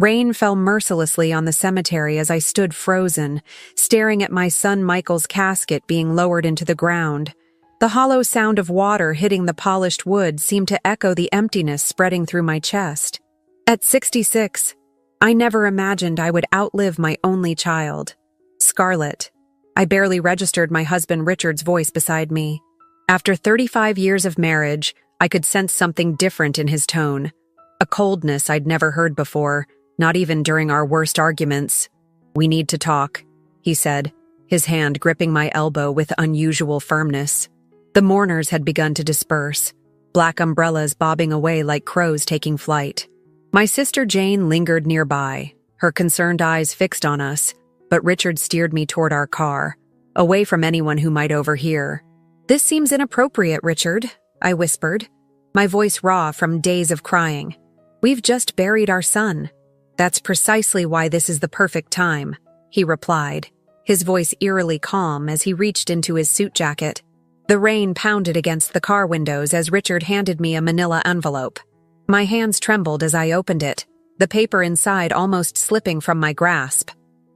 Rain fell mercilessly on the cemetery as I stood frozen, staring at my son Michael's casket being lowered into the ground. The hollow sound of water hitting the polished wood seemed to echo the emptiness spreading through my chest. At 66, I never imagined I would outlive my only child, Scarlett. I barely registered my husband Richard's voice beside me. After 35 years of marriage, I could sense something different in his tone. A coldness I'd never heard before, not even during our worst arguments. "We need to talk," he said, his hand gripping my elbow with unusual firmness. The mourners had begun to disperse, black umbrellas bobbing away like crows taking flight. My sister Jane lingered nearby, her concerned eyes fixed on us, but Richard steered me toward our car, away from anyone who might overhear. "This seems inappropriate, Richard," I whispered, my voice raw from days of crying. "We've just buried our son." "That's precisely why this is the perfect time," he replied, his voice eerily calm as he reached into his suit jacket. The rain pounded against the car windows as Richard handed me a manila envelope. My hands trembled as I opened it, the paper inside almost slipping from my grasp.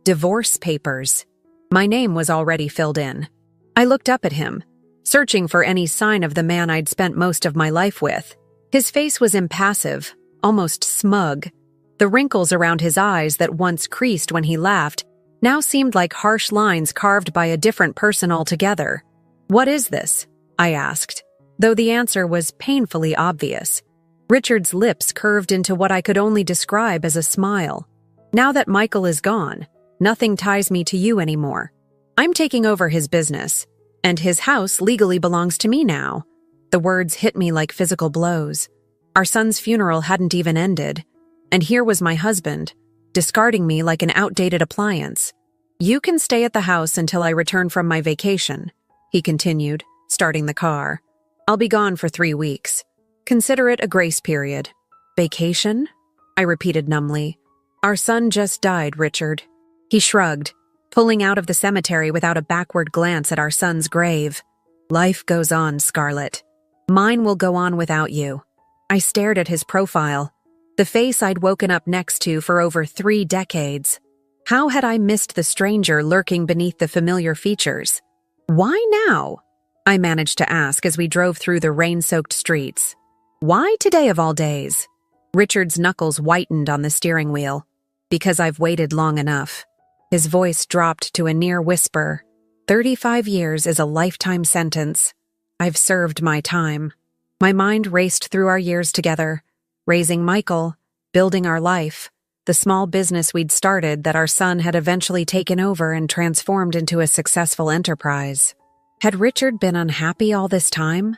Divorce papers. My name was already filled in. I looked up at him, searching for any sign of the man I'd spent most of my life with. His face was impassive, almost smug. The wrinkles around his eyes that once creased when he laughed now seemed like harsh lines carved by a different person altogether. "What is this?" I asked, though the answer was painfully obvious. Richard's lips curved into what I could only describe as a smile. "Now that Michael is gone, nothing ties me to you anymore. I'm taking over his business, and his house legally belongs to me now." The words hit me like physical blows. Our son's funeral hadn't even ended, and here was my husband, discarding me like an outdated appliance. "You can stay at the house until I return from my vacation," he continued, starting the car. "I'll be gone for 3 weeks. Consider it a grace period." "Vacation?" I repeated numbly. "Our son just died, Richard." He shrugged, pulling out of the cemetery without a backward glance at our son's grave. "Life goes on, Scarlett. Mine will go on without you." I stared at his profile, the face I'd woken up next to for over 3 decades. How had I missed the stranger lurking beneath the familiar features? "Why now?" I managed to ask as we drove through the rain-soaked streets. "Why today of all days?" Richard's knuckles whitened on the steering wheel. "Because I've waited long enough." His voice dropped to a near whisper. 35 years is a lifetime sentence. I've served my time. My mind raced through our years together, raising Michael, building our life, the small business we'd started that our son had eventually taken over and transformed into a successful enterprise. Had Richard been unhappy all this time?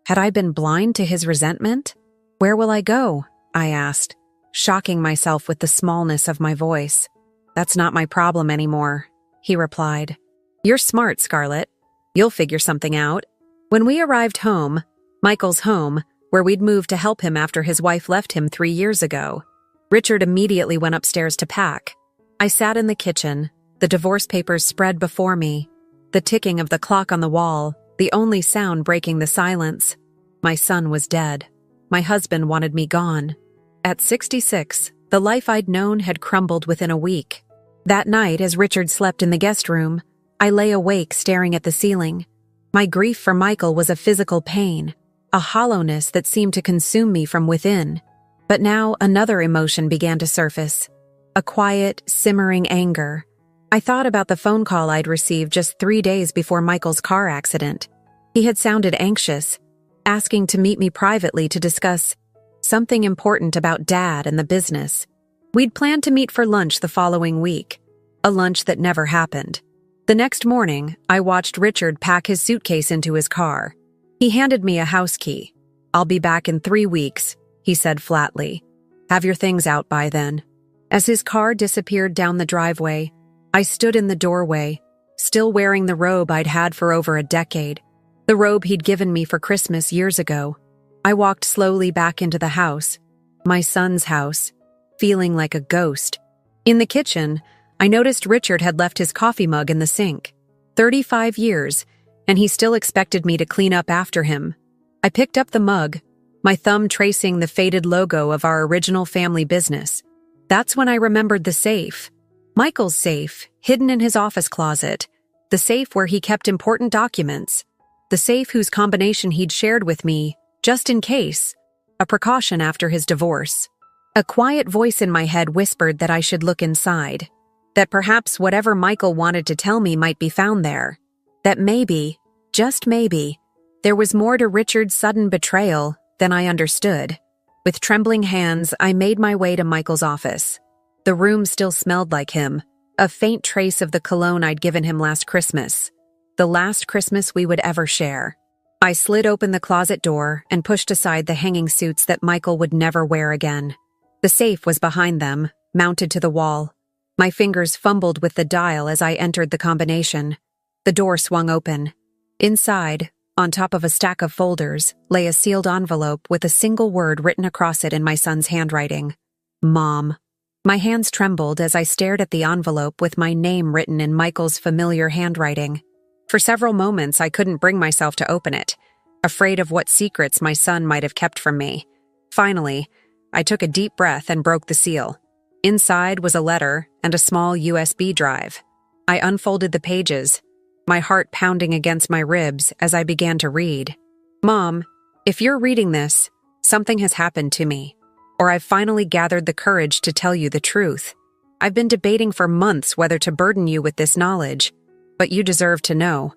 Had I been blind to his resentment? "Where will I go?" I asked, shocking myself with the smallness of my voice. "That's not my problem anymore," he replied. "You're smart, Scarlett. You'll figure something out." When we arrived home, Michael's home, where we'd moved to help him after his wife left him 3 years ago, Richard immediately went upstairs to pack. I sat in the kitchen, the divorce papers spread before me, the ticking of the clock on the wall, the only sound breaking the silence. My son was dead. My husband wanted me gone. At 66, the life I'd known had crumbled within a week. That night, as Richard slept in the guest room, I lay awake staring at the ceiling. My grief for Michael was a physical pain, a hollowness that seemed to consume me from within. But now another emotion began to surface, a quiet, simmering anger. I thought about the phone call I'd received just 3 days before Michael's car accident. He had sounded anxious, asking to meet me privately to discuss something important about Dad and the business. We'd planned to meet for lunch the following week, a lunch that never happened. The next morning, I watched Richard pack his suitcase into his car. He handed me a house key. "I'll be back in 3 weeks, he said flatly. "Have your things out by then." As his car disappeared down the driveway, I stood in the doorway, still wearing the robe I'd had for over a decade, the robe he'd given me for Christmas years ago. I walked slowly back into the house, my son's house, feeling like a ghost. In the kitchen, I noticed Richard had left his coffee mug in the sink. 35 years, and he still expected me to clean up after him. I picked up the mug, my thumb tracing the faded logo of our original family business. That's when I remembered the safe. Michael's safe, hidden in his office closet. The safe where he kept important documents. The safe whose combination he'd shared with me, just in case. A precaution after his divorce. A quiet voice in my head whispered that I should look inside. That perhaps whatever Michael wanted to tell me might be found there. That maybe, just maybe, there was more to Richard's sudden betrayal than I understood. With trembling hands, I made my way to Michael's office. The room still smelled like him, a faint trace of the cologne I'd given him last Christmas. The last Christmas we would ever share. I slid open the closet door and pushed aside the hanging suits that Michael would never wear again. The safe was behind them, mounted to the wall. My fingers fumbled with the dial as I entered the combination. The door swung open. Inside, on top of a stack of folders, lay a sealed envelope with a single word written across it in my son's handwriting. Mom. My hands trembled as I stared at the envelope with my name written in Michael's familiar handwriting. For several moments, I couldn't bring myself to open it, afraid of what secrets my son might have kept from me. Finally, I took a deep breath and broke the seal. Inside was a letter and a small USB drive. I unfolded the pages, my heart pounding against my ribs as I began to read. Mom, if you're reading this, something has happened to me. Or I've finally gathered the courage to tell you the truth. I've been debating for months whether to burden you with this knowledge, but you deserve to know.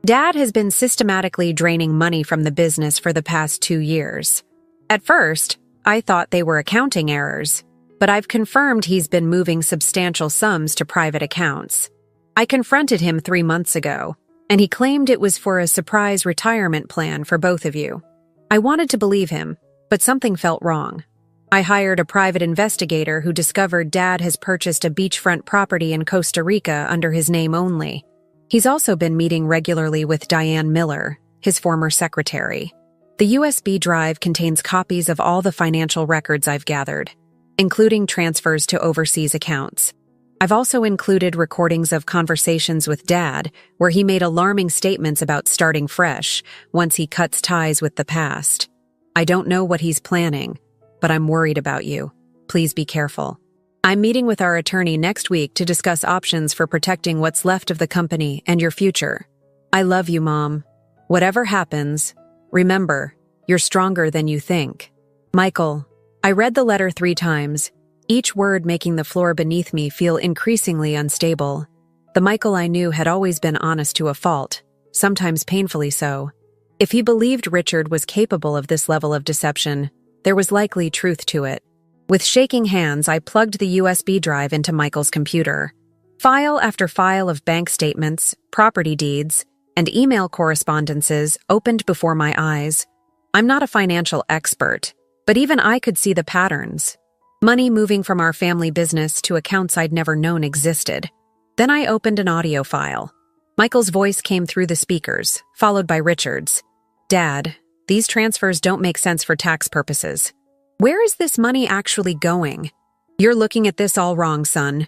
Dad has been systematically draining money from the business for the past 2 years. At first, I thought they were accounting errors, but I've confirmed he's been moving substantial sums to private accounts. I confronted him 3 months ago, and he claimed it was for a surprise retirement plan for both of you. I wanted to believe him, but something felt wrong. I hired a private investigator who discovered Dad has purchased a beachfront property in Costa Rica under his name only. He's also been meeting regularly with Diane Miller, his former secretary. The USB drive contains copies of all the financial records I've gathered, including transfers to overseas accounts. I've also included recordings of conversations with Dad where he made alarming statements about starting fresh once he cuts ties with the past. I don't know what he's planning, but I'm worried about you. Please be careful. I'm meeting with our attorney next week to discuss options for protecting what's left of the company and your future. I love you, Mom. Whatever happens, remember, you're stronger than you think. Michael. I read the letter 3 times, each word making the floor beneath me feel increasingly unstable. The Michael I knew had always been honest to a fault, sometimes painfully so. If he believed Richard was capable of this level of deception, there was likely truth to it. With shaking hands, I plugged the USB drive into Michael's computer. File after file of bank statements, property deeds, and email correspondences opened before my eyes. I'm not a financial expert, but even I could see the patterns. Money moving from our family business to accounts I'd never known existed. Then I opened an audio file. Michael's voice came through the speakers, followed by Richard's. Dad, these transfers don't make sense for tax purposes. Where is this money actually going? You're looking at this all wrong, son.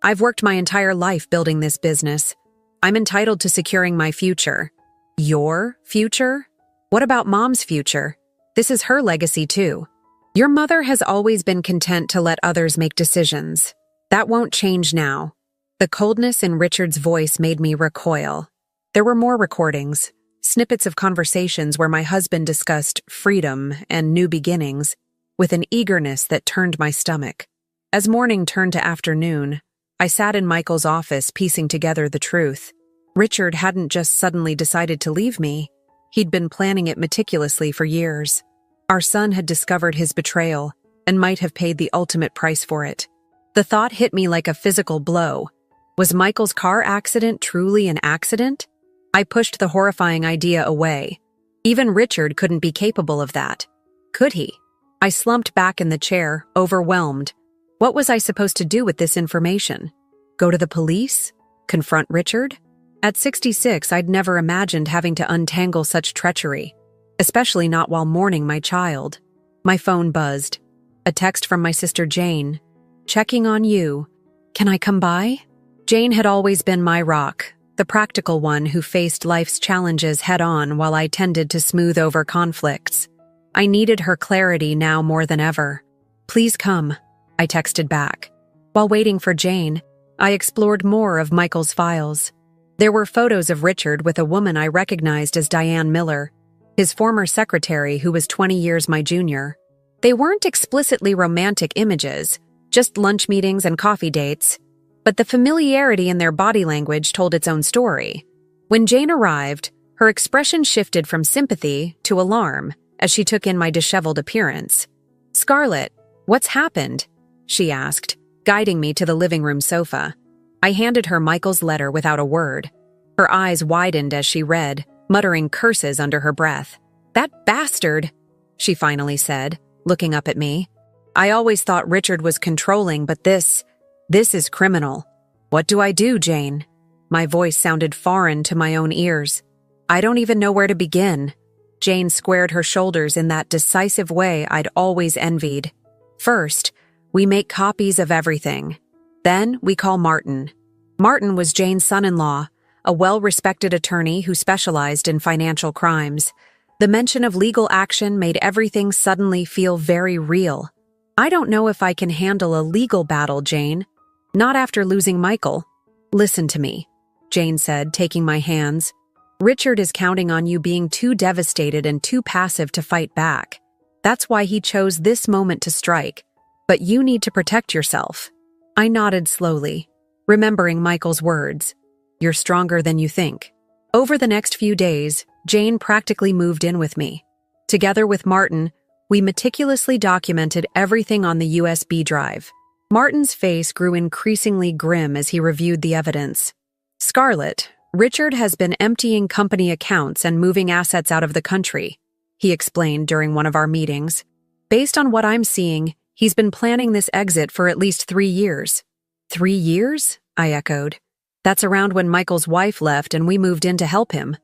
I've worked my entire life building this business. I'm entitled to securing my future. Your future? What about Mom's future? This is her legacy too. Your mother has always been content to let others make decisions. That won't change now. The coldness in Richard's voice made me recoil. There were more recordings, snippets of conversations where my husband discussed freedom and new beginnings, with an eagerness that turned my stomach. As morning turned to afternoon, I sat in Michael's office piecing together the truth. Richard hadn't just suddenly decided to leave me. He'd been planning it meticulously for years. Our son had discovered his betrayal and might have paid the ultimate price for it. The thought hit me like a physical blow. Was Michael's car accident truly an accident? I pushed the horrifying idea away. Even Richard couldn't be capable of that. Could he? I slumped back in the chair, overwhelmed. What was I supposed to do with this information? Go to the police? Confront Richard? At 66, I'd never imagined having to untangle such treachery, especially not while mourning my child. My phone buzzed. A text from my sister Jane. Checking on you. Can I come by? Jane had always been my rock, the practical one who faced life's challenges head-on while I tended to smooth over conflicts. I needed her clarity now more than ever. Please come. I texted back. While waiting for Jane, I explored more of Michael's files. There were photos of Richard with a woman I recognized as Diane Miller, his former secretary who was 20 years my junior. They weren't explicitly romantic images, just lunch meetings and coffee dates, but the familiarity in their body language told its own story. When Jane arrived, her expression shifted from sympathy to alarm as she took in my disheveled appearance. "Scarlett, what's happened?" she asked, guiding me to the living room sofa. I handed her Michael's letter without a word. Her eyes widened as she read, muttering curses under her breath. "That bastard," she finally said, looking up at me. "I always thought Richard was controlling, but this is criminal. What do I do, Jane?" My voice sounded foreign to my own ears. "I don't even know where to begin." Jane squared her shoulders in that decisive way I'd always envied. "First, we make copies of everything. Then we call Martin." Martin was Jane's son-in-law, a well-respected attorney who specialized in financial crimes. The mention of legal action made everything suddenly feel very real. "I don't know if I can handle a legal battle, Jane. Not after losing Michael." "Listen to me," Jane said, taking my hands. "Richard is counting on you being too devastated and too passive to fight back. That's why he chose this moment to strike. But you need to protect yourself." I nodded slowly, remembering Michael's words. "You're stronger than you think." Over the next few days, Jane practically moved in with me. Together with Martin, we meticulously documented everything on the USB drive. Martin's face grew increasingly grim as he reviewed the evidence. "Scarlett, Richard has been emptying company accounts and moving assets out of the country," he explained during one of our meetings. "Based on what I'm seeing, he's been planning this exit for at least 3 years." 3 years? I echoed. "That's around when Michael's wife left and we moved in to help him."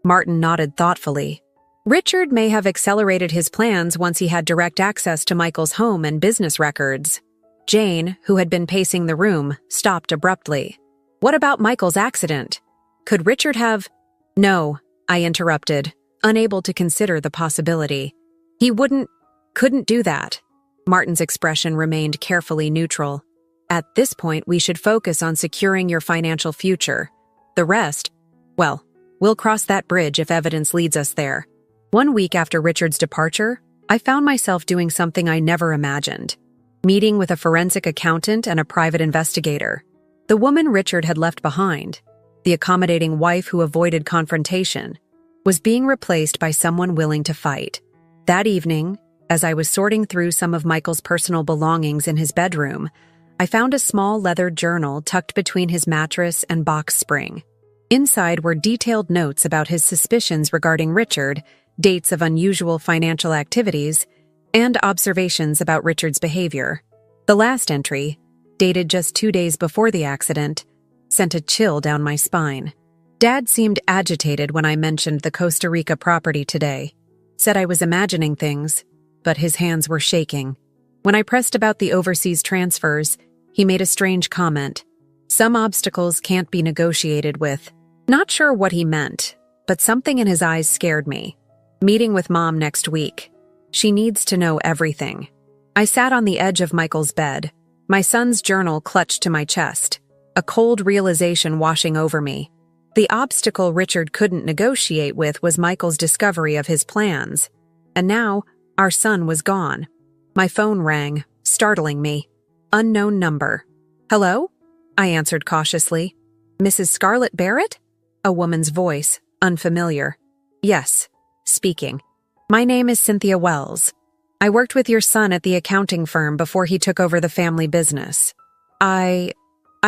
Martin nodded thoughtfully. "Richard may have accelerated his plans once he had direct access to Michael's home and business records." Jane, who had been pacing the room, stopped abruptly. "What about Michael's accident? Could Richard have—" "No," I interrupted, unable to consider the possibility. "He couldn't do that." Martin's expression remained carefully neutral. "At this point, we should focus on securing your financial future. The rest, well, we'll cross that bridge if evidence leads us there." 1 week after Richard's departure, I found myself doing something I never imagined. Meeting with a forensic accountant and a private investigator. The woman Richard had left behind, the accommodating wife who avoided confrontation, was being replaced by someone willing to fight. That evening, as I was sorting through some of Michael's personal belongings in his bedroom, I found a small leather journal tucked between his mattress and box spring. Inside were detailed notes about his suspicions regarding Richard, dates of unusual financial activities, and observations about Richard's behavior. The last entry, dated just 2 days before the accident, sent a chill down my spine. Dad seemed agitated when I mentioned the Costa Rica property today. Said I was imagining things, but his hands were shaking. When I pressed about the overseas transfers, he made a strange comment. Some obstacles can't be negotiated with. Not sure what he meant, but something in his eyes scared me. Meeting with Mom next week. She needs to know everything. I sat on the edge of Michael's bed, my son's journal clutched to my chest, a cold realization washing over me. The obstacle Richard couldn't negotiate with was Michael's discovery of his plans. And now, our son was gone. My phone rang, startling me. Unknown number. "Hello?" I answered cautiously. "Mrs. Scarlett Barrett?" A woman's voice, unfamiliar. "Yes, speaking. My name is Cynthia Wells. I worked with your son at the accounting firm before he took over the family business. I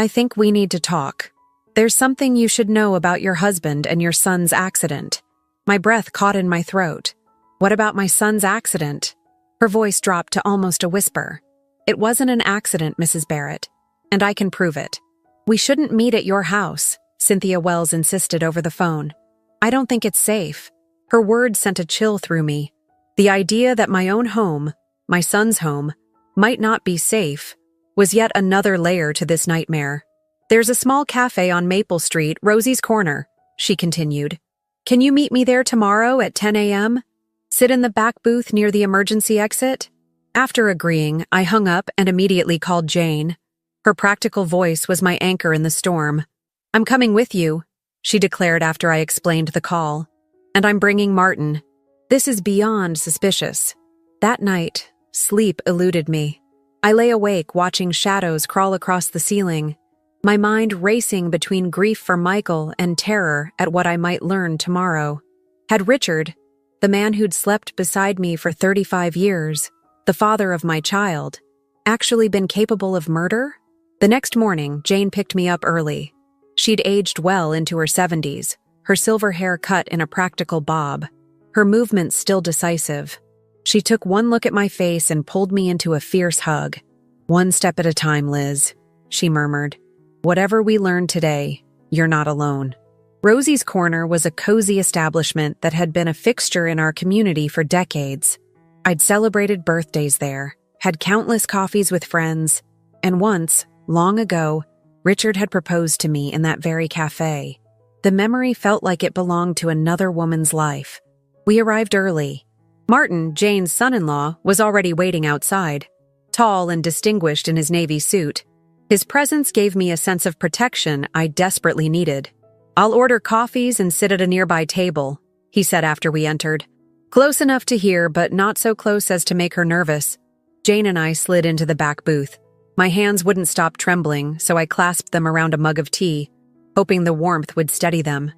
think we need to talk. There's something you should know about your husband and your son's accident." My breath caught in my throat. "What about my son's accident?" Her voice dropped to almost a whisper. "It wasn't an accident, Mrs. Barrett, and I can prove it. We shouldn't meet at your house," Cynthia Wells insisted over the phone. "I don't think it's safe." Her words sent a chill through me. The idea that my own home, my son's home, might not be safe was yet another layer to this nightmare. "There's a small cafe on Maple Street, Rosie's Corner," she continued. "Can you meet me there tomorrow at 10 a.m.? Sit in the back booth near the emergency exit?" After agreeing, I hung up and immediately called Jane. Her practical voice was my anchor in the storm. "I'm coming with you," she declared after I explained the call. "And I'm bringing Martin. This is beyond suspicious." That night, sleep eluded me. I lay awake watching shadows crawl across the ceiling, my mind racing between grief for Michael and terror at what I might learn tomorrow. Had Richard, the man who'd slept beside me for 35 years, the father of my child, actually been capable of murder? The next morning, Jane picked me up early. She'd aged well into her 70s, her silver hair cut in a practical bob, her movements still decisive. She took one look at my face and pulled me into a fierce hug. "One step at a time, Liz," she murmured. "Whatever we learn today, you're not alone." Rosie's Corner was a cozy establishment that had been a fixture in our community for decades. I'd celebrated birthdays there, had countless coffees with friends, and once, long ago, Richard had proposed to me in that very cafe. The memory felt like it belonged to another woman's life. We arrived early. Martin, Jane's son-in-law, was already waiting outside, tall and distinguished in his navy suit. His presence gave me a sense of protection I desperately needed. "I'll order coffees and sit at a nearby table," he said after we entered. Close enough to hear, but not so close as to make her nervous. Jane and I slid into the back booth. My hands wouldn't stop trembling, so I clasped them around a mug of tea, hoping the warmth would steady them.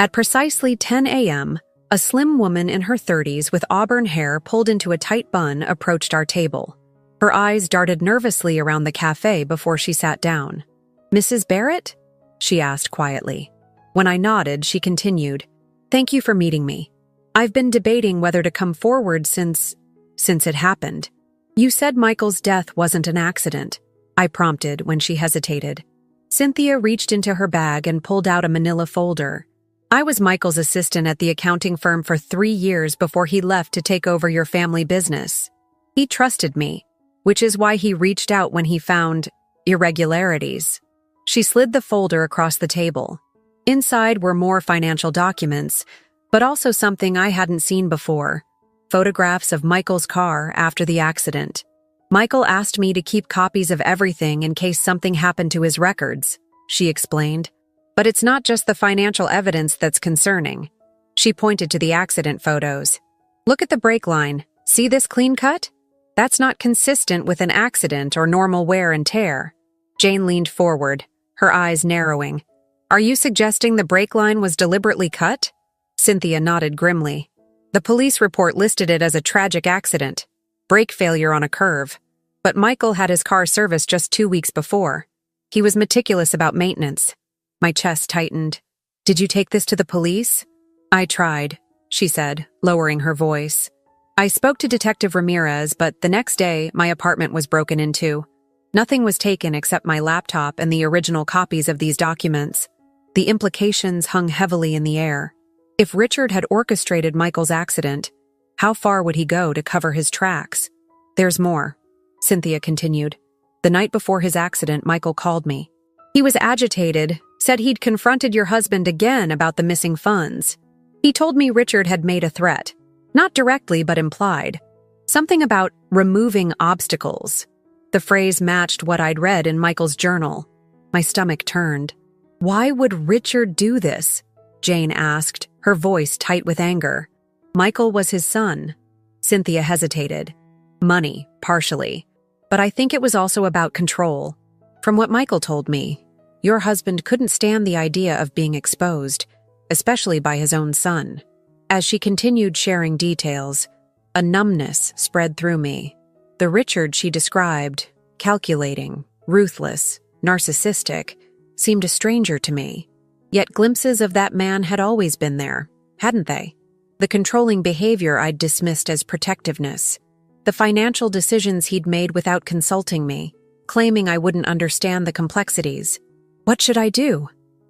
At precisely 10 a.m., a slim woman in her 30s with auburn hair pulled into a tight bun approached our table. Her eyes darted nervously around the cafe before she sat down. "Mrs. Barrett?" she asked quietly. When I nodded, she continued, "Thank you for meeting me. I've been debating whether to come forward since it happened. You said Michael's death wasn't an accident," I prompted when she hesitated. Cynthia reached into her bag and pulled out a manila folder. "I was Michael's assistant at the accounting firm for 3 years before he left to take over your family business. He trusted me, which is why he reached out when he found irregularities." She slid the folder across the table. Inside were more financial documents, but also something I hadn't seen before: photographs of Michael's car after the accident. "Michael asked me to keep copies of everything in case something happened to his records," she explained. "But it's not just the financial evidence that's concerning." She pointed to the accident photos. "Look at the brake line. See this clean cut? That's not consistent with an accident or normal wear and tear." Jane leaned forward, her eyes narrowing. "Are you suggesting the brake line was deliberately cut?" Cynthia nodded grimly. "The police report listed it as a tragic accident, brake failure on a curve. But Michael had his car serviced just 2 weeks before. He was meticulous about maintenance." My chest tightened. "Did you take this to the police?" "I tried," she said, lowering her voice. "I spoke to Detective Ramirez, but the next day my apartment was broken into. Nothing was taken except my laptop and the original copies of these documents. The implications hung heavily in the air. If Richard had orchestrated Michael's accident, how far would he go to cover his tracks? There's more," Cynthia continued. "The night before his accident, Michael called me. He was agitated, said he'd confronted your husband again about the missing funds. He told me Richard had made a threat, not directly but implied. Something about removing obstacles. The phrase matched what I'd read in Michael's journal. My stomach turned. "Why would Richard do this?" Jane asked, her voice tight with anger. "Michael was his son." Cynthia hesitated. "Money, partially. But I think it was also about control. From what Michael told me, your husband couldn't stand the idea of being exposed, especially by his own son." As she continued sharing details, a numbness spread through me. The Richard she described, calculating, ruthless, narcissistic, seemed a stranger to me. Yet glimpses of that man had always been there, hadn't they? The controlling behavior I'd dismissed as protectiveness. The financial decisions he'd made without consulting me, claiming I wouldn't understand the complexities. "What should I do?"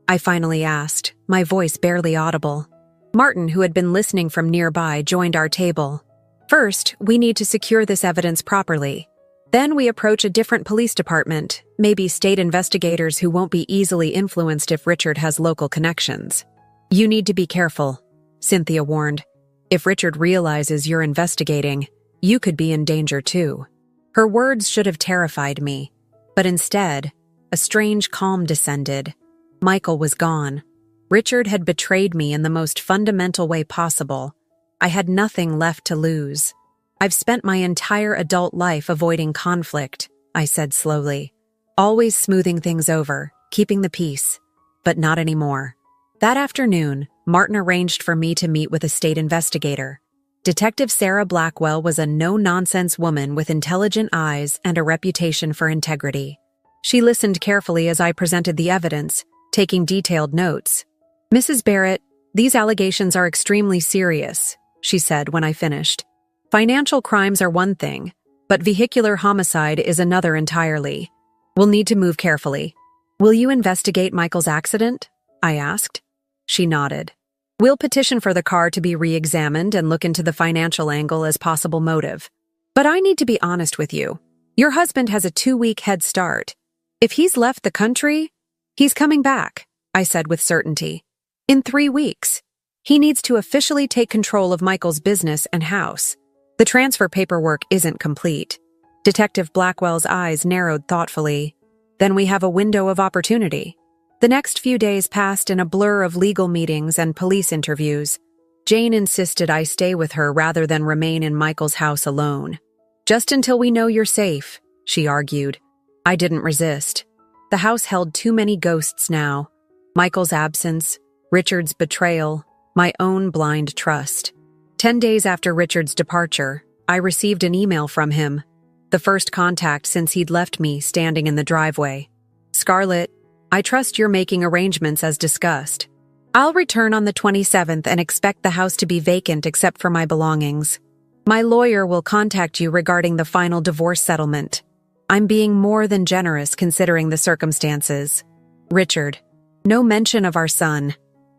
I finally asked, my voice barely audible. Martin, who had been listening from nearby, joined our table. "First, we need to secure this evidence properly. Then we approach a different police department, maybe state investigators who won't be easily influenced if Richard has local connections." "You need to be careful," Cynthia warned. "If Richard realizes you're investigating, you could be in danger too." Her words should have terrified me, but instead, a strange calm descended. Michael was gone. Richard had betrayed me in the most fundamental way possible. I had nothing left to lose. I've spent my entire adult life avoiding conflict, I said slowly. Always smoothing things over, keeping the peace. But not anymore. That afternoon, Martin arranged for me to meet with a state investigator. Detective Sarah Blackwell was a no-nonsense woman with intelligent eyes and a reputation for integrity. She listened carefully as I presented the evidence, taking detailed notes. "Mrs. Barrett, these allegations are extremely serious," she said when I finished. "Financial crimes are one thing, but vehicular homicide is another entirely. We'll need to move carefully. Will you investigate Michael's accident?" I asked. She nodded. "We'll petition for the car to be re-examined and look into the financial angle as possible motive. But I need to be honest with you. Your husband has a 2-week head start. If he's left the country, he's coming back," I said with certainty. "In 3 weeks. He needs to officially take control of Michael's business and house. The transfer paperwork isn't complete." Detective Blackwell's eyes narrowed thoughtfully. "Then we have a window of opportunity." The next few days passed in a blur of legal meetings and police interviews. Jane insisted I stay with her rather than remain in Michael's house alone. "Just until we know you're safe," she argued. I didn't resist. The house held too many ghosts now. Michael's absence, Richard's betrayal, my own blind trust. 10 days after Richard's departure, I received an email from him. The first contact since he'd left me standing in the driveway. "Scarlett, I trust you're making arrangements as discussed. I'll return on the 27th and expect the house to be vacant except for my belongings. My lawyer will contact you regarding the final divorce settlement. I'm being more than generous considering the circumstances. Richard." No mention of our son.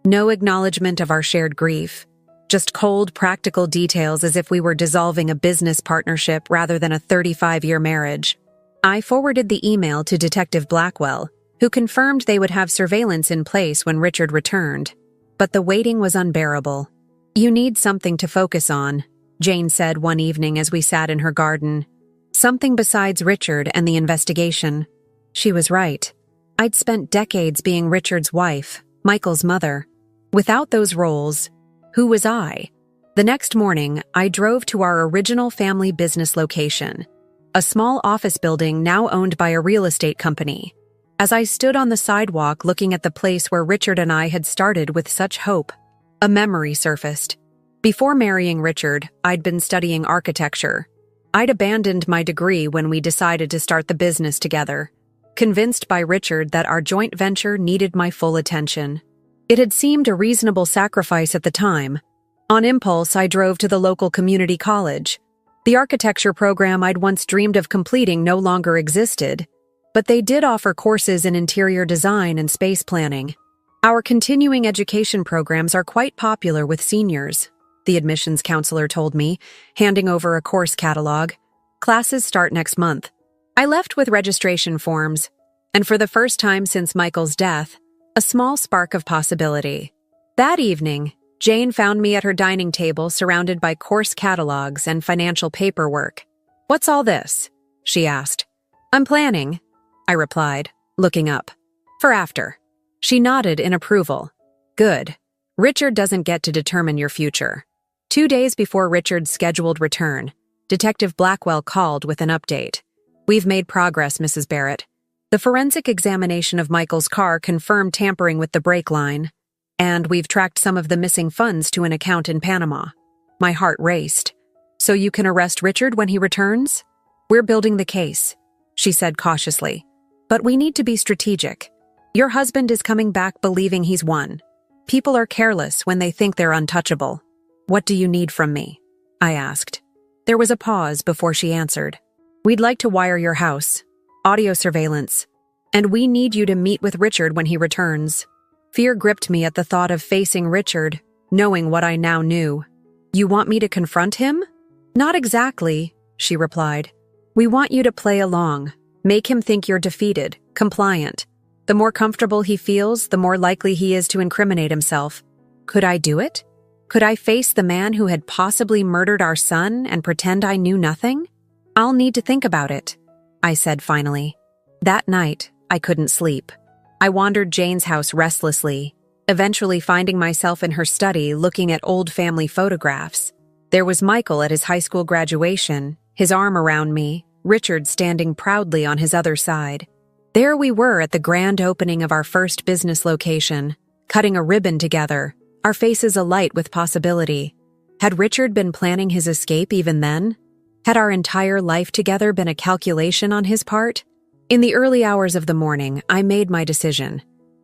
No acknowledgement of our shared grief. Just cold, practical details as if we were dissolving a business partnership rather than a 35-year marriage. I forwarded the email to Detective Blackwell, who confirmed they would have surveillance in place when Richard returned. But the waiting was unbearable. "You need something to focus on," Jane said one evening as we sat in her garden. "Something besides Richard and the investigation." She was right. I'd spent decades being Richard's wife, Michael's mother. Without those roles, who was I? The next morning, I drove to our original family business location, a small office building now owned by a real estate company. As I stood on the sidewalk looking at the place where Richard and I had started with such hope, a memory surfaced. Before marrying Richard, I'd been studying architecture. I'd abandoned my degree when we decided to start the business together, convinced by Richard that our joint venture needed my full attention. It had seemed a reasonable sacrifice at the time. On impulse, I drove to the local community college. The architecture program I'd once dreamed of completing no longer existed, but they did offer courses in interior design and space planning. Our continuing education programs are quite popular with seniors, the admissions counselor told me, handing over a course catalog. "Classes start next month." I left with registration forms, and for the first time since Michael's death, a small spark of possibility. That evening, Jane found me at her dining table surrounded by course catalogs and financial paperwork. "What's all this?" she asked. "I'm planning," I replied, looking up. "For after." She nodded in approval. "Good. Richard doesn't get to determine your future." 2 days before Richard's scheduled return, Detective Blackwell called with an update. "We've made progress, Mrs. Barrett. The forensic examination of Michael's car confirmed tampering with the brake line, and we've tracked some of the missing funds to an account in Panama." My heart raced. "So you can arrest Richard when he returns?" "We're building the case," she said cautiously. "But we need to be strategic. Your husband is coming back believing he's won. People are careless when they think they're untouchable." "What do you need from me?" I asked. There was a pause before she answered. "We'd like to wire your house, audio surveillance, and we need you to meet with Richard when he returns." Fear gripped me at the thought of facing Richard, knowing what I now knew. "You want me to confront him?" "Not exactly," she replied. "We want you to play along, make him think you're defeated, compliant. The more comfortable he feels, the more likely he is to incriminate himself." Could I do it? Could I face the man who had possibly murdered our son and pretend I knew nothing? I'll need to think about it, I said finally. That night, I couldn't sleep. I wandered Jane's house restlessly, eventually finding myself in her study looking at old family photographs. There was Michael at his high school graduation, his arm around me, Richard standing proudly on his other side. There we were at the grand opening of our first business location, cutting a ribbon together, our faces alight with possibility. Had Richard been planning his escape even then? Had our entire life together been a calculation on his part? In the early hours of the morning, I made my decision.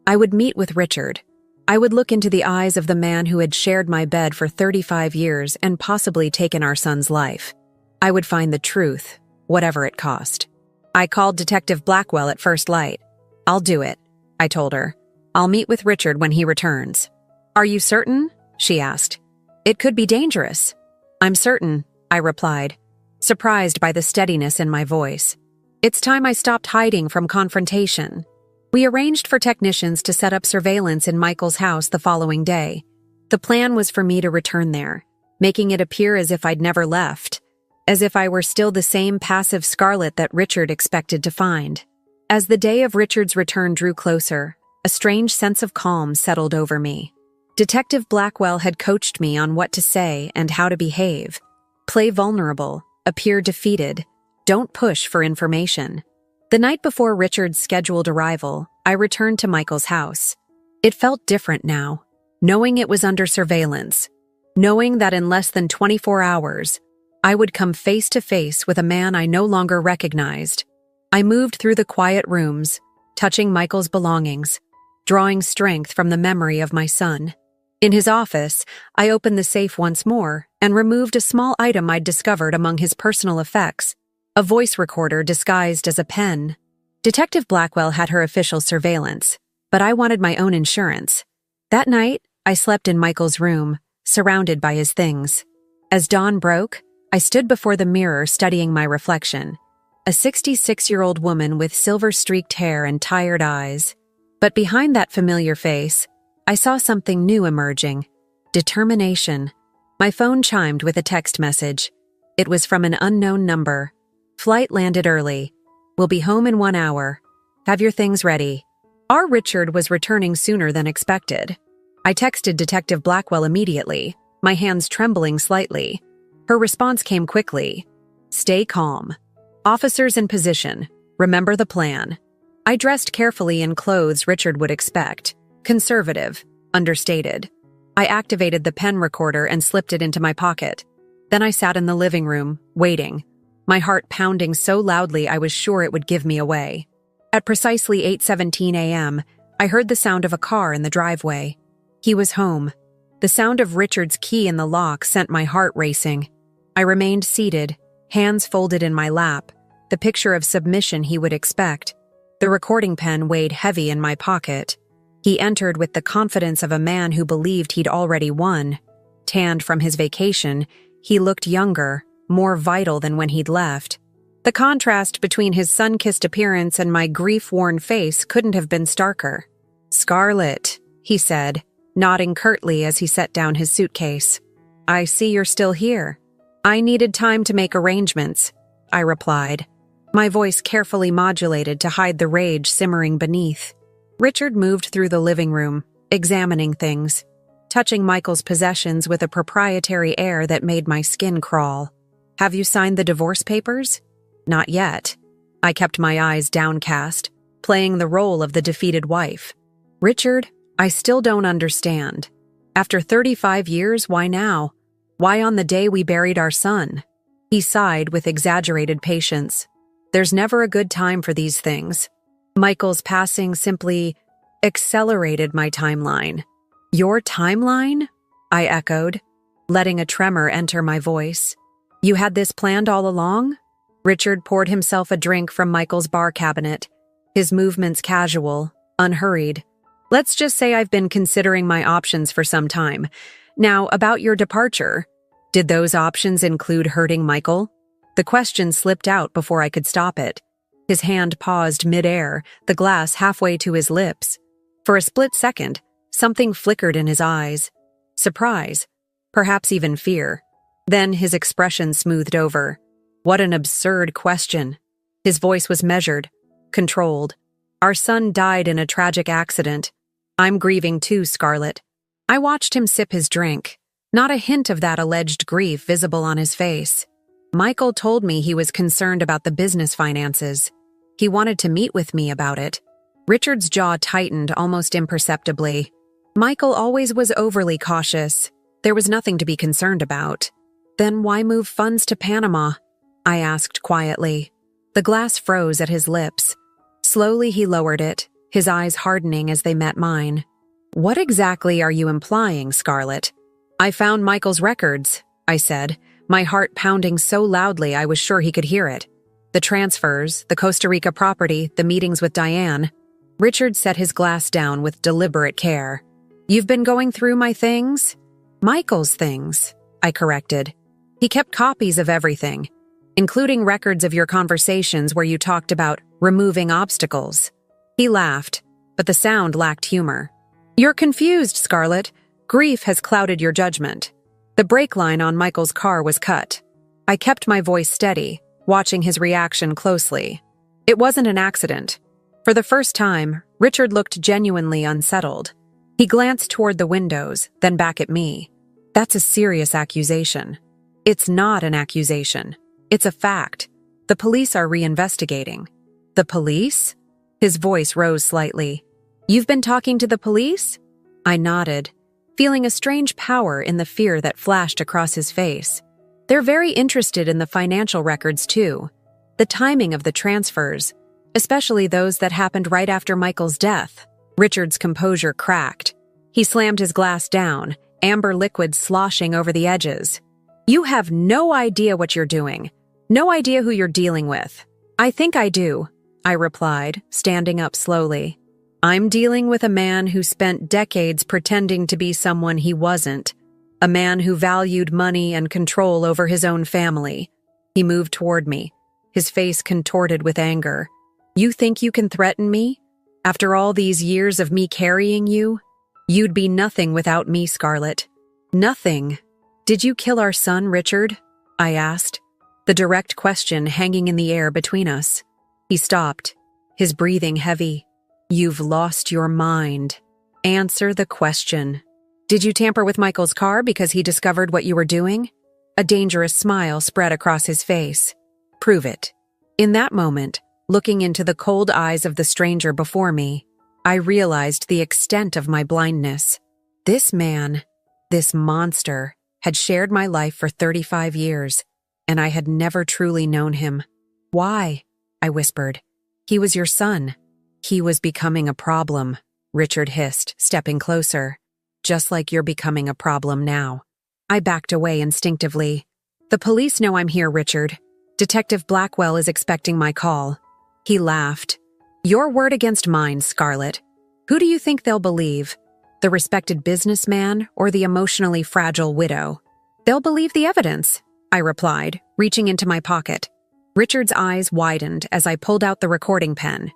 I would meet with Richard. I would look into the eyes of the man who had shared my bed for 35 years and possibly taken our son's life. I would find the truth, whatever it cost. I called Detective Blackwell at first light. I'll do it, I told her. I'll meet with Richard when he returns. Are you certain? She asked. It could be dangerous. I'm certain, I replied, surprised by the steadiness in my voice. It's time I stopped hiding from confrontation. We arranged for technicians to set up surveillance in Michael's house the following day. The plan was for me to return there, making it appear as if I'd never left, as if I were still the same passive Scarlet that Richard expected to find. As the day of Richard's return drew closer, a strange sense of calm settled over me. Detective Blackwell had coached me on what to say and how to behave. Play vulnerable, appear defeated, don't push for information. The night before Richard's scheduled arrival, I returned to Michael's house. It felt different now, knowing it was under surveillance, knowing that in less than 24 hours, I would come face to face with a man I no longer recognized. I moved through the quiet rooms, touching Michael's belongings, drawing strength from the memory of my son. In his office, I opened the safe once more and removed a small item I'd discovered among his personal effects. A voice recorder disguised as a pen. Detective Blackwell had her official surveillance, but I wanted my own insurance. That night, I slept in Michael's room, surrounded by his things. As dawn broke, I stood before the mirror studying my reflection. A 66-year-old woman with silver-streaked hair and tired eyes. But behind that familiar face, I saw something new emerging. Determination. My phone chimed with a text message. It was from an unknown number. Flight landed early. We'll be home in 1 hour. Have your things ready. Our Richard was returning sooner than expected. I texted Detective Blackwell immediately, my hands trembling slightly. Her response came quickly. Stay calm. Officers in position. Remember the plan. I dressed carefully in clothes Richard would expect. Conservative. Understated. I activated the pen recorder and slipped it into my pocket. Then I sat in the living room, waiting. My heart pounding so loudly I was sure it would give me away. At precisely 8:17 a.m., I heard the sound of a car in the driveway. He was home. The sound of Richard's key in the lock sent my heart racing. I remained seated, hands folded in my lap, the picture of submission he would expect. The recording pen weighed heavy in my pocket. He entered with the confidence of a man who believed he'd already won. Tanned from his vacation, he looked younger, more vital than when he'd left. The contrast between his sun-kissed appearance and my grief-worn face couldn't have been starker. "Scarlet," he said, nodding curtly as he set down his suitcase. "I see you're still here." "I needed time to make arrangements," I replied, my voice carefully modulated to hide the rage simmering beneath. Richard moved through the living room, examining things, touching Michael's possessions with a proprietary air that made my skin crawl. "Have you signed the divorce papers?" "Not yet." I kept my eyes downcast, playing the role of the defeated wife. "Richard, I still don't understand. After 35 years, why now? Why on the day we buried our son?" He sighed with exaggerated patience. "There's never a good time for these things. Michael's passing simply accelerated my timeline." "Your timeline?" I echoed, letting a tremor enter my voice. "You had this planned all along?" Richard poured himself a drink from Michael's bar cabinet, his movements casual, unhurried. "Let's just say I've been considering my options for some time. Now, about your departure, did those options include hurting Michael?" The question slipped out before I could stop it. His hand paused mid-air, the glass halfway to his lips. For a split second, something flickered in his eyes. Surprise, perhaps even fear. Then his expression smoothed over. What an absurd question. His voice was measured, controlled. Our son died in a tragic accident. I'm grieving too, Scarlett. I watched him sip his drink, not a hint of that alleged grief visible on his face. Michael told me he was concerned about the business finances. He wanted to meet with me about it. Richard's jaw tightened almost imperceptibly. Michael always was overly cautious. There was nothing to be concerned about. Then why move funds to Panama? I asked quietly. The glass froze at his lips. Slowly he lowered it, his eyes hardening as they met mine. What exactly are you implying, Scarlett? I found Michael's records, I said, my heart pounding so loudly I was sure he could hear it. The transfers, the Costa Rica property, the meetings with Diane. Richard set his glass down with deliberate care. You've been going through my things? Michael's things, I corrected. He kept copies of everything, including records of your conversations where you talked about removing obstacles. He laughed, but the sound lacked humor. You're confused, Scarlett. Grief has clouded your judgment. The brake line on Michael's car was cut. I kept my voice steady, watching his reaction closely. It wasn't an accident. For the first time, Richard looked genuinely unsettled. He glanced toward the windows, then back at me. That's a serious accusation. It's not an accusation. It's a fact. The police are reinvestigating. The police? His voice rose slightly. You've been talking to the police? I nodded, feeling a strange power in the fear that flashed across his face. They're very interested in the financial records, too. The timing of the transfers, especially those that happened right after Michael's death. Richard's composure cracked. He slammed his glass down, amber liquid sloshing over the edges. You have no idea what you're doing. No idea who you're dealing with. I think I do, I replied, standing up slowly. I'm dealing with a man who spent decades pretending to be someone he wasn't. A man who valued money and control over his own family. He moved toward me, his face contorted with anger. You think you can threaten me? After all these years of me carrying you? You'd be nothing without me, Scarlett. Nothing. Did you kill our son, Richard? I asked, the direct question hanging in the air between us. He stopped, his breathing heavy. You've lost your mind. Answer the question. Did you tamper with Michael's car because he discovered what you were doing? A dangerous smile spread across his face. Prove it. In that moment, looking into the cold eyes of the stranger before me, I realized the extent of my blindness. This man, this monster, had shared my life for 35 years, and I had never truly known him. Why? I whispered. He was your son. He was becoming a problem, Richard hissed, stepping closer. Just like you're becoming a problem now. I backed away instinctively. The police know I'm here, Richard. Detective Blackwell is expecting my call. He laughed. Your word against mine, Scarlett. Who do you think they'll believe? The respected businessman or the emotionally fragile widow? They'll believe the evidence, I replied, reaching into my pocket. Richard's eyes widened as I pulled out the recording pen.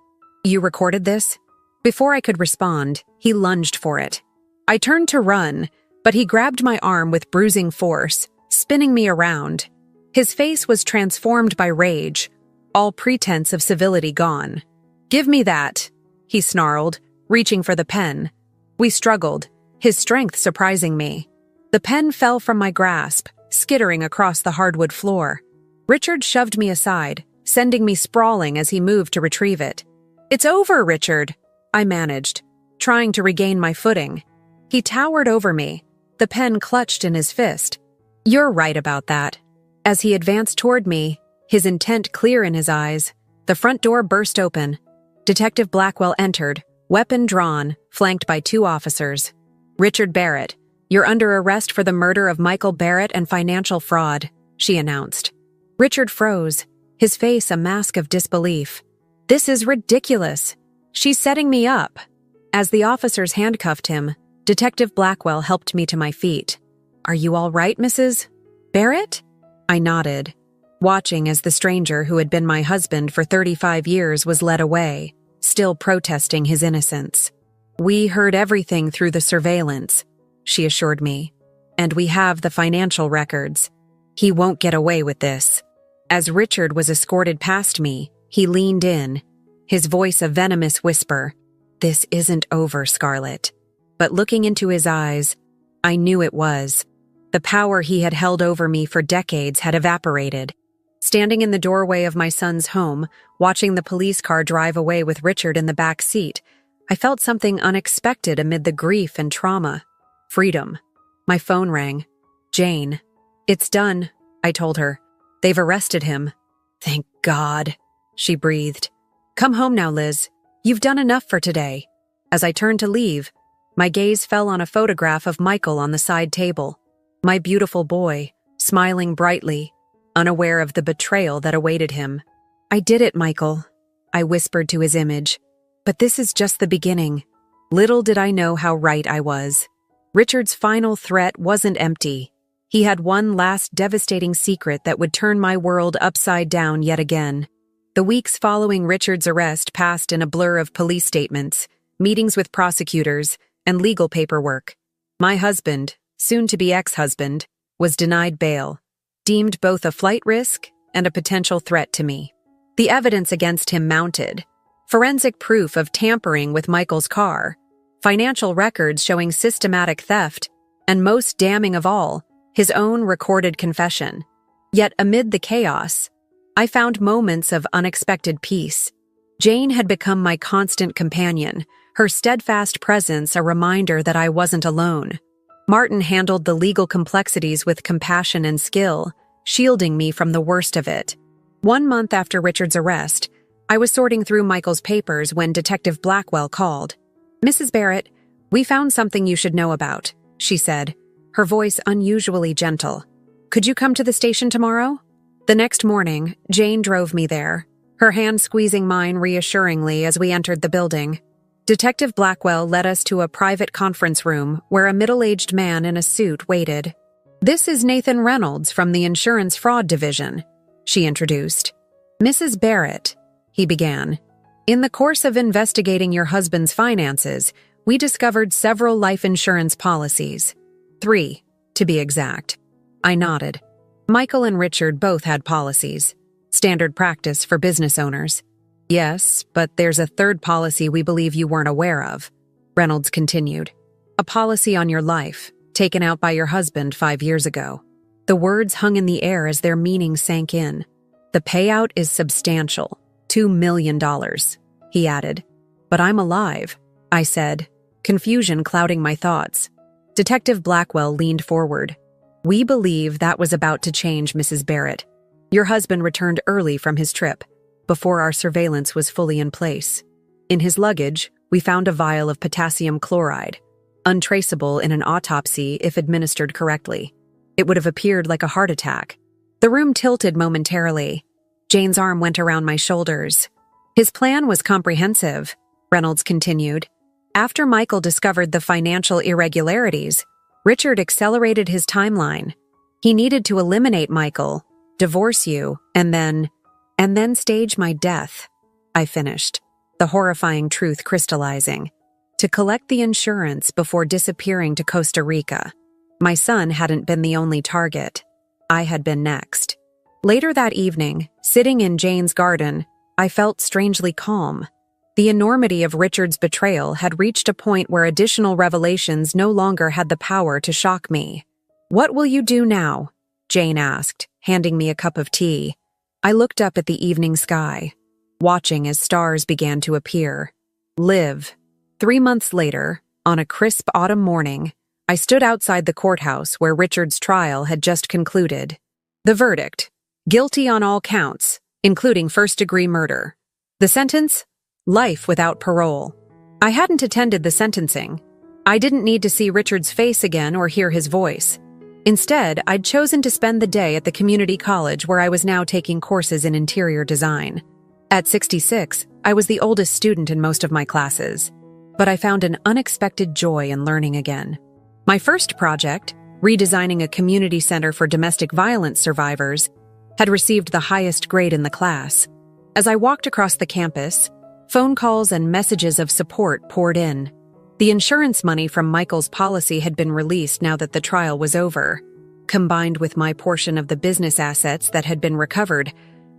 You recorded this? Before I could respond, he lunged for it. I turned to run, but he grabbed my arm with bruising force, spinning me around. His face was transformed by rage, all pretense of civility gone. Give me that, he snarled, reaching for the pen. We struggled, his strength surprising me. The pen fell from my grasp, skittering across the hardwood floor. Richard shoved me aside, sending me sprawling as he moved to retrieve it. It's over, Richard, I managed, trying to regain my footing. He towered over me, the pen clutched in his fist. You're right about that. As he advanced toward me, his intent clear in his eyes, the front door burst open. Detective Blackwell entered, weapon drawn, flanked by 2 officers. Richard Barrett, you're under arrest for the murder of Michael Barrett and financial fraud, she announced. Richard froze, his face a mask of disbelief. This is ridiculous. She's setting me up. As the officers handcuffed him, Detective Blackwell helped me to my feet. Are you all right, Mrs. Barrett? I nodded, watching as the stranger who had been my husband for 35 years was led away, still protesting his innocence. We heard everything through the surveillance, she assured me, and we have the financial records. He won't get away with this. As Richard was escorted past me, he leaned in, his voice a venomous whisper. "This isn't over, Scarlett." But looking into his eyes, I knew it was. The power he had held over me for decades had evaporated. Standing in the doorway of my son's home, watching the police car drive away with Richard in the back seat, I felt something unexpected amid the grief and trauma. Freedom. My phone rang. "Jane." "It's done," I told her. "They've arrested him." "Thank God," she breathed. "Come home now, Liz. You've done enough for today." As I turned to leave, my gaze fell on a photograph of Michael on the side table. My beautiful boy, smiling brightly, unaware of the betrayal that awaited him. "I did it, Michael," I whispered to his image. "But this is just the beginning." Little did I know how right I was. Richard's final threat wasn't empty. He had one last devastating secret that would turn my world upside down yet again. The weeks following Richard's arrest passed in a blur of police statements, meetings with prosecutors, and legal paperwork. My husband, soon-to-be ex-husband, was denied bail, deemed both a flight risk and a potential threat to me. The evidence against him mounted. Forensic proof of tampering with Michael's car, financial records showing systematic theft, and most damning of all, his own recorded confession. Yet amid the chaos, I found moments of unexpected peace. Jane had become my constant companion, her steadfast presence a reminder that I wasn't alone. Martin handled the legal complexities with compassion and skill, shielding me from the worst of it. 1 month after Richard's arrest, I was sorting through Michael's papers when Detective Blackwell called. "Mrs. Barrett, we found something you should know about," she said, her voice unusually gentle. "Could you come to the station tomorrow?" The next morning, Jane drove me there, her hand squeezing mine reassuringly as we entered the building. Detective Blackwell led us to a private conference room where a middle-aged man in a suit waited. "This is Nathan Reynolds from the Insurance Fraud Division," she introduced. "Mrs. Barrett," he began, "in the course of investigating your husband's finances, we discovered several life insurance policies. 3, to be exact." I nodded. Michael and Richard both had policies. Standard practice for business owners. "Yes, but there's a third policy we believe you weren't aware of," Reynolds continued. "A policy on your life, taken out by your husband 5 years ago." The words hung in the air as their meaning sank in. "The payout is substantial, $2 million, he added. "But I'm alive," I said, confusion clouding my thoughts. Detective Blackwell leaned forward. "We believe that was about to change, Mrs. Barrett. Your husband returned early from his trip, before our surveillance was fully in place. In his luggage, we found a vial of potassium chloride, untraceable in an autopsy if administered correctly. It would have appeared like a heart attack." The room tilted momentarily. Jane's arm went around my shoulders. "His plan was comprehensive," Reynolds continued. "After Michael discovered the financial irregularities, Richard accelerated his timeline. He needed to eliminate Michael, divorce you, and then stage my death," I finished, the horrifying truth crystallizing. "To collect the insurance before disappearing to Costa Rica. My son hadn't been the only target. I had been next." Later that evening, sitting in Jane's garden, I felt strangely calm. The enormity of Richard's betrayal had reached a point where additional revelations no longer had the power to shock me. "What will you do now?" Jane asked, handing me a cup of tea. I looked up at the evening sky, watching as stars began to appear. Live. 3 months later, on a crisp autumn morning, I stood outside the courthouse where Richard's trial had just concluded. The verdict: guilty on all counts, including first-degree murder. The sentence: life without parole. I hadn't attended the sentencing. I didn't need to see Richard's face again or hear his voice. Instead, I'd chosen to spend the day at the community college where I was now taking courses in interior design. At 66, I was the oldest student in most of my classes, but I found an unexpected joy in learning again. My first project, redesigning a community center for domestic violence survivors, had received the highest grade in the class. As I walked across the campus, phone calls and messages of support poured in. The insurance money from Michael's policy had been released now that the trial was over. Combined with my portion of the business assets that had been recovered,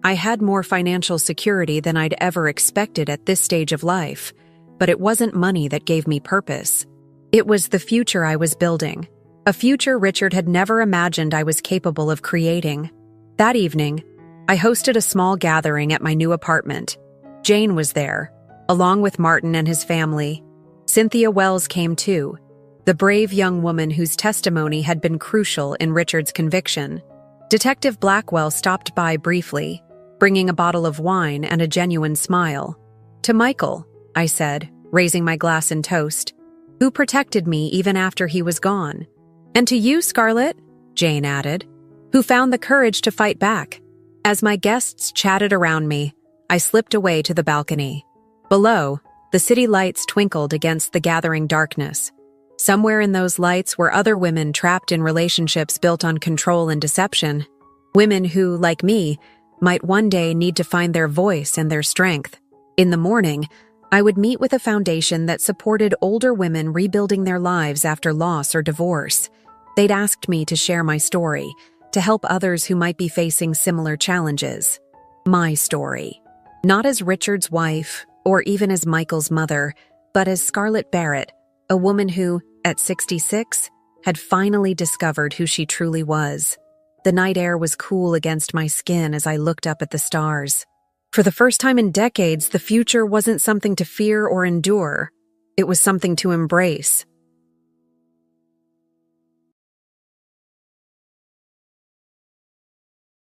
I had more financial security than I'd ever expected at this stage of life. But it wasn't money that gave me purpose. It was the future I was building, a future Richard had never imagined I was capable of creating. That evening, I hosted a small gathering at my new apartment. Jane was there, along with Martin and his family. Cynthia Wells came too, the brave young woman whose testimony had been crucial in Richard's conviction. Detective Blackwell stopped by briefly, bringing a bottle of wine and a genuine smile. "To Michael," I said, raising my glass in toast, "who protected me even after he was gone. And to you, Scarlett," Jane added, "who found the courage to fight back." As my guests chatted around me, I slipped away to the balcony. Below, the city lights twinkled against the gathering darkness. Somewhere in those lights were other women trapped in relationships built on control and deception. Women who, like me, might one day need to find their voice and their strength. In the morning, I would meet with a foundation that supported older women rebuilding their lives after loss or divorce. They'd asked me to share my story, to help others who might be facing similar challenges. My story. Not as Richard's wife, or even as Michael's mother, but as Scarlett Barrett, a woman who, at 66, had finally discovered who she truly was. The night air was cool against my skin as I looked up at the stars. For the first time in decades, the future wasn't something to fear or endure. It was something to embrace.